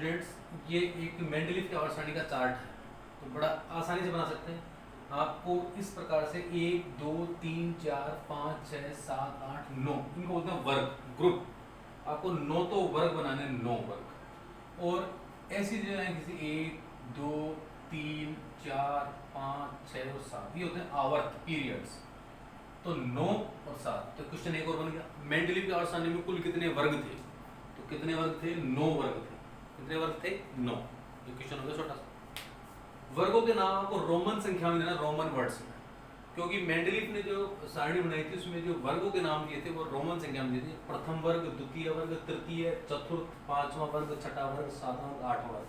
Students, ये एक Mendeleev की आवर्त सारणी का चार्ट है, तो बड़ा आसानी से बना सकते हैं। आपको इस प्रकार से 1 2 3 4 5 6 7 8 9 इनको बोलते हैं वर्ग, ग्रुप। आपको 9 तो वर्ग बनाने, 9 वर्ग। और ऐसी जो है जैसे 1 2 3 4 5 6 और 7 ये होते हैं आवर्त, पीरियड्स। तो 9 और 7, तो क्वेश्चन एक और बन गया, मेंडलीव की आवर्त सारणी में कुल कितने वर्ग थे? तो कितने वर्ग थे? 9 वर्ग थे। कितने वर्ग थे? 9। ये क्वेश्चन हो गया छोटा सा। वर्गों के नाम आपको रोमन संख्या में देना, रोमन वर्ड्स में, क्योंकि मेंडलीव ने जो सारणी बनाई थी उसमें जो वर्गों के नाम दिए थे वो रोमन संख्या में दिए थे। प्रथम वर्ग, द्वितीय वर्ग, तृतीय, चतुर्थ, पांचवा वर्ग, छठा वर्ग, सातवां वर्ग, आठवां वर्ग।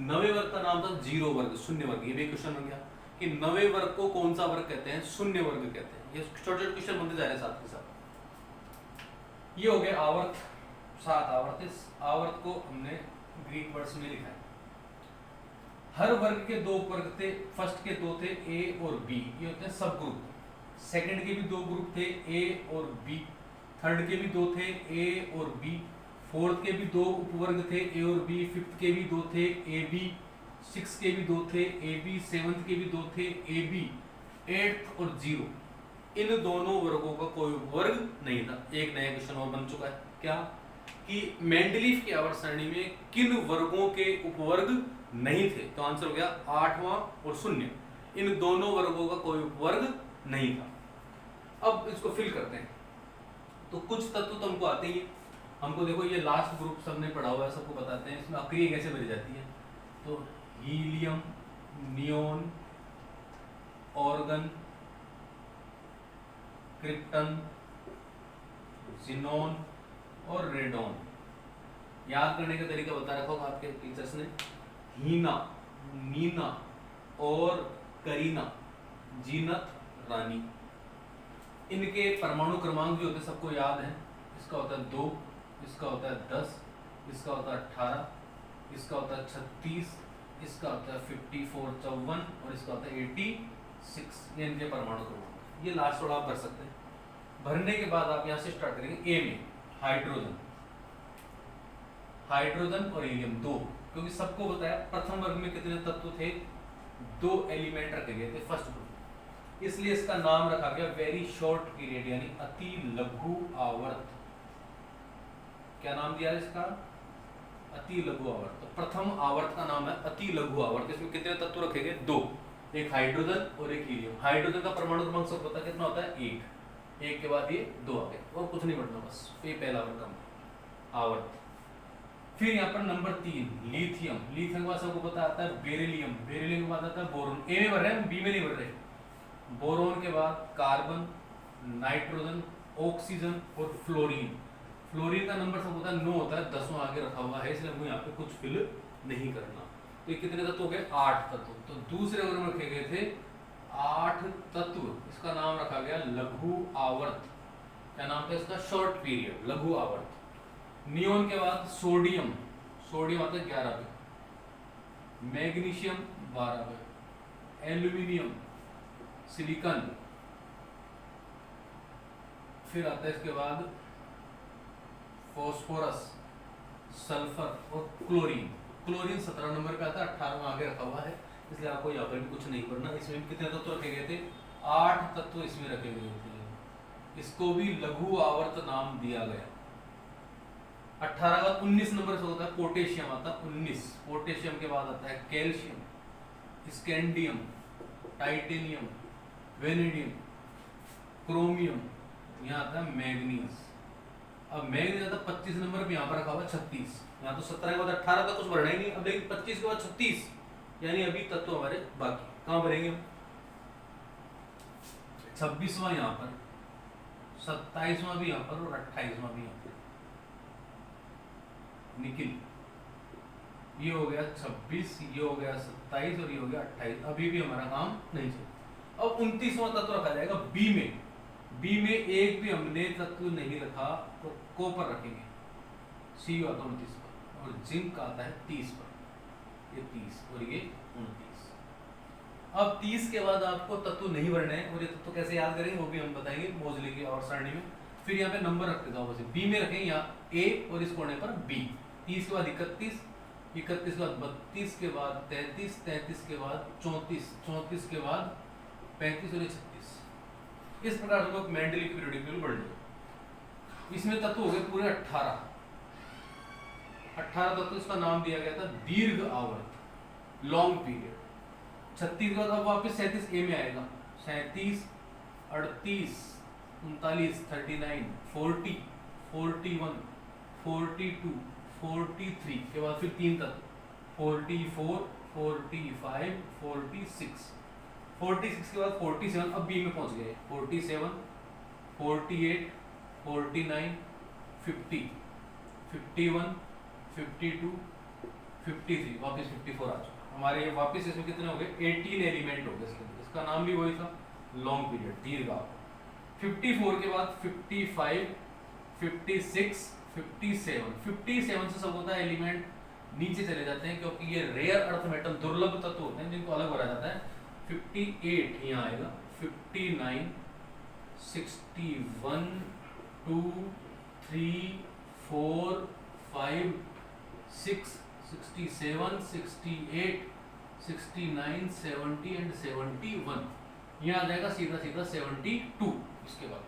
9वें वर्ग का नाम था 0 वर्ग, शून्य वर्ग। ये भी क्वेश्चन हो गया कि 9वें वर्ग को कौन सा वर्ग कहते हैं? शून्य वर्ग कहते हैं। ये छोटे छोटे क्वेश्चन बनते जा रहे हैं साथ के साथ। ये हो गए आवर्त, 7 आवर्त। इस आवर्त को हमने ग्रीक वर्ड्स में लिखा है। हर वर्ग के 2 वर्ग थे। फर्स्ट के 2 थे ए और बी, ये होते हैं सब ग्रुप। सेकंड के भी 2 ग्रुप थे ए और बी। थर्ड के भी 2 थे ए और बी। फोर्थ के भी 2 उपवर्ग थे ए और बी। फिफ्थ के भी 2 थे ए बी। सिक्स के भी 2 थे ए बी। सेवंथ के भी 2 थे ए बी। एट्थ और 0, इन दोनों वर्गों का कोई वर्ग नहीं था। एक नया क्वेश्चन और बन चुका है, क्या कि मेंडलीव की आवर्त सारणी में किन वर्गों के उपवर्ग नहीं थे? तो आंसर हो गया 8वां और 0, इन दोनों वर्गों का कोई उपवर्ग नहीं था। अब इसको फिल करते हैं। तो कुछ तत्व तो हमको आते ही, हमको देखो ये लास्ट ग्रुप सबने पढ़ा हुआ है, सबको बताते हैं इसमें अक्रिय कैसे भरी जाती है। तो helium, neon, organ, krypton, xenon और रेडोन। याद करने का तरीका बता रखा होगा आपके टीचर्स ने। हीना, नीना और करीना, जीनत, रानी। इनके परमाणु क्रमांक जो होते हैं सबको याद है। इसका होता है 2, इसका होता है 10, इसका होता है 18, इसका होता है 36, इसका होता है 54 54 और इसका होता है 86। ये इनके परमाणु क्रमांक। ये लास्ट वाला आप कर सकते हैं। भरने के बाद आप यहाँ से स्टार्ट करेंगे। ए में हाइड्रोजन, हाइड्रोजन और हीलियम 2, क्योंकि सबको बताया प्रथम वर्ग में कितने तत्व थे? 2 एलिमेंट रखे गए थे फर्स्ट ग्रुप, इसलिए इसका नाम रखा गया वेरी शॉर्ट पीरियड, यानी अति लघु आवर्त। क्या नाम दिया इसका? अति लघु आवर्त। तो प्रथम आवर्त का नाम है अति लघु आवर्त। इसमें कितने तत्व रखे गए? 2, एक हाइड्रोजन और एक हीलियम। हाइड्रोजन का परमाणु क्रमांक सबको पता कितना होता है? 1। 1 के बाद ये 2 आ गए और कुछ नहीं बढ़ना, बस ये पहला वर्ग का आवर्त। फिर यहाँ पर नंबर 3 लिथियम। लिथियम के बाद सबको पता आता है बेरिलियम। बेरिलियम के बाद आता है बोरोन। ए में भर रहे हैं, बी में नहीं भर रहे। बोरोन के बाद कार्बन, नाइट्रोजन, ऑक्सीजन और फ्लोरीन। फ्लोरीन का नंबर सबको पता है 9 होता है, 10वां आगे रखा हुआ है, इसलिए हमको यहाँ पे कुछ फिल नहीं करना। तो ये कितने तत्व हो गए? 8 तत्व। तो दूसरे वर्ग में रखे गए थे 8 तत्व। इसका नाम रखा गया लघु आवर्त। क्या नाम था इसका? शॉर्ट पीरियड, लघु आवर्त। नियोन के बाद सोडियम, सोडियम आता है 11 पे। मैग्नीशियम 12 पे। एल्यूमिनियम, सिलिकॉन, फिर आता है इसके बाद फॉस्फोरस, सल्फर और क्लोरीन। क्लोरीन 17 नंबर पे आता है, 18वां आगे रखा हुआ है, इसलिए आपको यहाँ पर भी कुछ नहीं पढ़ना। इसमें कितने तत्व रखे गए थे? 8 तत्व इसमें रखे गए थे। इसको भी लघु आवर्त नाम दिया गया। 18 का 19 नंबर से होता है पोटेशियम, आता है 19। पोटेशियम के बाद आता है calcium, scandium, titanium, vanadium, chromium, यहाँ आता है मैग्नीज। अब मैग्नीज आता है 25 नंबर पे, यहाँ पर रखा हुआ 36। यहाँ तो 17 के बाद 18 का कुछ भरना ही नहीं, अब लेकिन 25 के बाद 36, यानी अभी तत्व हमारे बाकी। कहाँ भरेंगे हम? 26वां यहाँ पर, 27वां भी यहाँ पर और 28वां भी यहाँ पर। निकिल, ये हो गया 26, ये हो गया 27 और ये हो गया 28। अभी भी हमारा काम नहीं चला। अब 29वां तत्व रखा जाएगा बी में। बी में एक भी हमने तत्व नहीं रखा, तो कॉपर रखेंगे। सी आता है 29 पर और जिंक आता है 30 पर। ये 30 और ये 29। अब 30 के बाद आपको तत्व नहीं भरने हैं, और ये तत्व कैसे याद करेंगे वो भी हम बताएंगे मोजले की आवर्त सारणी में। फिर यहाँ पे नंबर रख देता हूँ, बी में रखेंगे यहाँ ए और इस कोने पर बी। 30 के बाद 31, 31 के बाद 32 के बाद 33, 33 के बाद 34, 34 के बाद 35 और 36। इस प्रकार से लोग मेंडलीव की पीरियोडिक टेबल बढ़ जाए। इसमें तत्व हो गए पूरे 18 तत्व। इसका नाम दिया गया था दीर्घ आवर्त, लॉन्ग पीरियड। 36 के बाद अब वापस 37 ए में आएगा। 37, 38, 39, 39, 40, 41, 42, 43 के बाद फिर 3 तत्व 44, 45, 46, 46 के बाद 47, अब बी में पहुंच गए। 47, 48, 49, 50, 51, 52, 53, वापस 54 आ चुका। हमारे वापस इसमें कितने हो गए? 18 एलिमेंट हो गए। इसका नाम भी वही था, लॉन्ग पीरियड, दीर्घ आवर्त। 54 के बाद 55, 56, 57, 57 से सब होता है एलिमेंट नीचे चले जाते हैं, क्योंकि ये रेयर अर्थ मेटल दुर्लभ तत्व होते हैं जिनको अलग भरा जाता है। 58 यहाँ आएगा, 59, 61, 2, 3, 4, 5, 6, 67, 68, 69, 70 एंड 71। यहाँ आ जाएगा सीधा सीधा 72। इसके बाद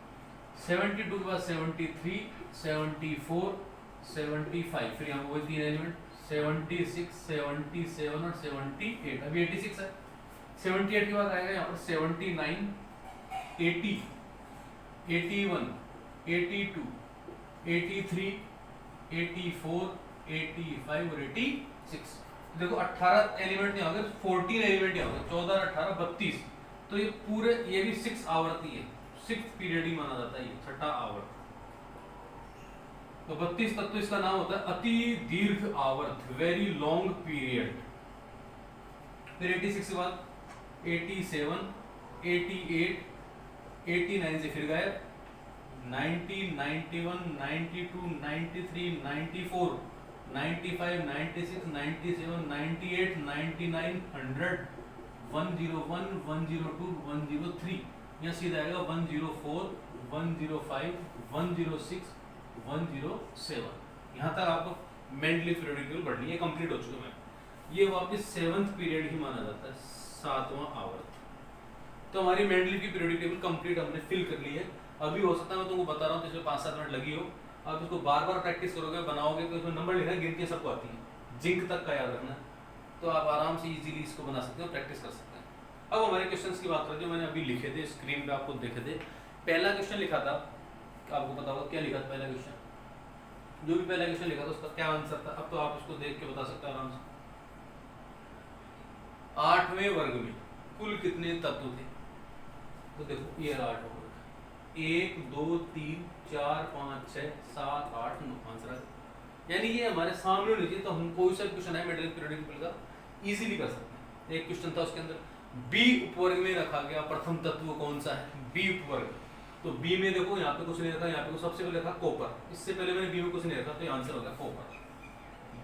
72 के बाद 73, 74, 75, फिर यहाँ वही 3 एलिमेंट 76, 77 और 78। अभी 86 है। 78 के बाद आएगा यहाँ पर 79, 80, 81, 82, 83, 84, 85 और 86। देखो 18 एलिमेंट नहीं आ गए, 14 एलिमेंट ही आ गए। 14, 18, 32। तो ये पूरे, ये भी 6 आवर्त ही है, 6th पीरियड ही माना जाता है, ये 6ठा आवर्त। तो 32 तत्व इसका नाम होता है अति दीर्घ आवर्त, वेरी लॉन्ग पीरियड। फिर 86 के बाद 87, 88, 89 से फिर गए 90, 91, 92, 93, 94, 95, 96, 97, 98, 99, 100, 101, 102, 103। यहाँ सीधा आएगा 104, 105, 106, 107। यहाँ तक आपको मेंडलीव पीरियोडिक टेबल पढ़नी है, कंप्लीट हो चुका है। ये वापस 7th पीरियड ही माना जाता है, 7वां आवर्त। तो हमारी मेंडलीव की पीरियोडिक टेबल कंप्लीट हमने फिल कर ली है। अभी हो सकता है मैं तुमको बता रहा हूँ तो इसमें 5-7 मिनट लगी हो। आप इसको बार बार प्रैक्टिस करोगे, बनाओगे तो इसमें नंबर लिखा है, गिनती सबको आती है, जिंक तक का याद रखना, तो आप आराम से इजीली इसको बना सकते हो, प्रैक्टिस कर सकते हैं। अब हमारे क्वेश्चंस की बात करते हैं। मैंने अभी लिखे थे, स्क्रीन पे आपको देखे थे। पहला क्वेश्चन लिखा था, आपको पता होगा क्या लिखा था पहला क्वेश्चन। जो भी पहला क्वेश्चन लिखा था उसका क्या आंसर था, अब तो आप इसको देख के बता सकते हो आराम से। 8वें वर्ग में कुल कितने तत्व थे? तो देखो ये 8 वर्ग, 1, 2, 3, 4, 5, 6, 7, 8, 9 आंसर है। यानी ये हमारे सामने होनी चाहिए, तो हम कोई सा क्वेश्चन है मेंडलीव पीरियोडिक टेबल का इजीली कर सकते हैं। एक क्वेश्चन था उसके अंदर बी उपवर्ग में रखा गया प्रथम तत्व कौन सा है? बी उपवर्ग। तो बी में देखो यहाँ पे कुछ नहीं रखा, यहाँ पे कुछ सबसे पहले रखा कॉपर। इससे पहले मैंने बी में कुछ नहीं रखा, तो आंसर हो गया कॉपर।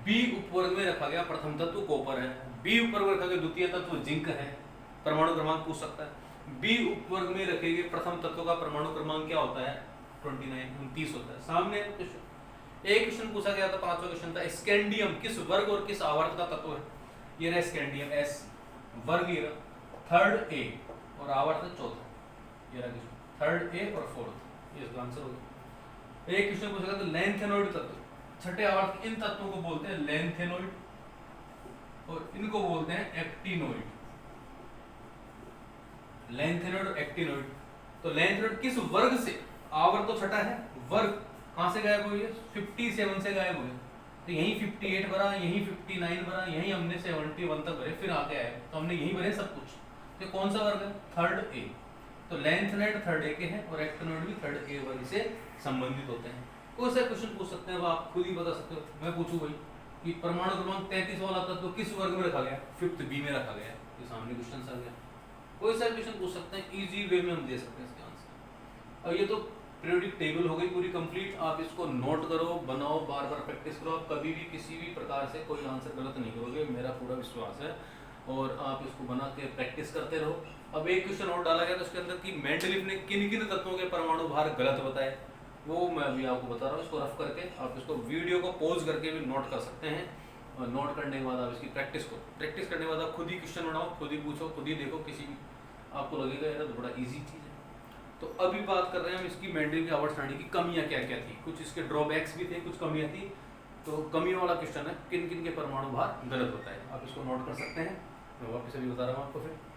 बी उपवर्ग में रखा गया प्रथम तत्व कॉपर है। बी उपवर्ग में रखा गया द्वितीय तत्व जिंक है, परमाणु क्रमांक पूछ सकता है। बी उपवर्ग में रखे गए प्रथम तत्व का परमाणु क्रमांक क्या होता है? 29 होता है। सामने एक क्वेश्चन पूछा गया था, 5वां क्वेश्चन था, स्कैंडियम किस वर्ग और किस आवर्त का तत्व है? ये रहा स्कैंडियम, एस वर्ग, ये रहा 3rd ए और आवर्त है 4था। ये रहा क्वेश्चन 3rd ए और 4th, ये इसका आंसर होगा। एक क्वेश्चन पूछा गया तो लैंथेनोइड तत्व, 6ठे आवर्त, इन तत्वों को बोलते हैं लैंथेनोइड और इनको बोलते हैं एक्टिनोइड। लैंथेनोइड और एक्टिनोइड। तो लैंथेनोइड किस वर्ग से? आवर्त तो 6ठा है, वर्ग कहां से गायब हुई है? 57 से गायब हुए। तो यही 58 भरा, यही 59 भरा, यही हमने 71 तक भरे, फिर आगे आए तो हमने यही भरे सब कुछ। तो कौन सा वर्ग है? 3rd ए। तो लैंथेनोइड 3rd ए के हैं और एक्टिनोइड भी 3rd ए वर्ग से संबंधित होते हैं। कोई सा क्वेश्चन पूछ सकते हैं, वो आप खुद ही बता सकते हो। मैं पूछूं भाई कि परमाणु क्रमांक 33 वाला तत्व किस वर्ग में रखा गया? 5th बी में रखा गया। तो सामने क्वेश्चन आ गया। कोई सा क्वेश्चन पूछ सकते हैं, इजी वे में हम दे सकते हैं इसके आंसर। और ये तो पीरियोडिक टेबल हो गई पूरी कंप्लीट। आप इसको नोट करो, बनाओ, बार बार प्रैक्टिस करो। आप कभी भी किसी भी प्रकार से कोई आंसर गलत नहीं करोगे, मेरा पूरा विश्वास है। और आप इसको बना के प्रैक्टिस करते रहो। अब एक क्वेश्चन और डाला गया तो उसके अंदर कि मेंडलीव ने किन किन तत्वों के परमाणु भार गलत बताए, वो मैं अभी आपको बता रहा हूँ। इसको रफ करके आप इसको वीडियो को पॉज करके भी नोट कर सकते हैं। नोट करने के बाद आप इसकी प्रैक्टिस करने के बाद आप खुद ही क्वेश्चन बनाओ, खुद ही पूछो, खुद ही देखो, किसी आपको लगेगा यार तो बड़ा इजी चीज़ है। तो अभी बात कर रहे हैं हम इसकी मैंड्रिल की आवर्त सारणी की कमियां क्या क्या थी, कुछ इसके ड्रॉबैक्स भी थे, कुछ कमियां थी। तो कमियों वाला क्वेश्चन है, किन किन के परमाणु भार गलत होता है, आप इसको नोट कर सकते हैं। मैं वापस अभी बता रहा हूँ आपको फिर।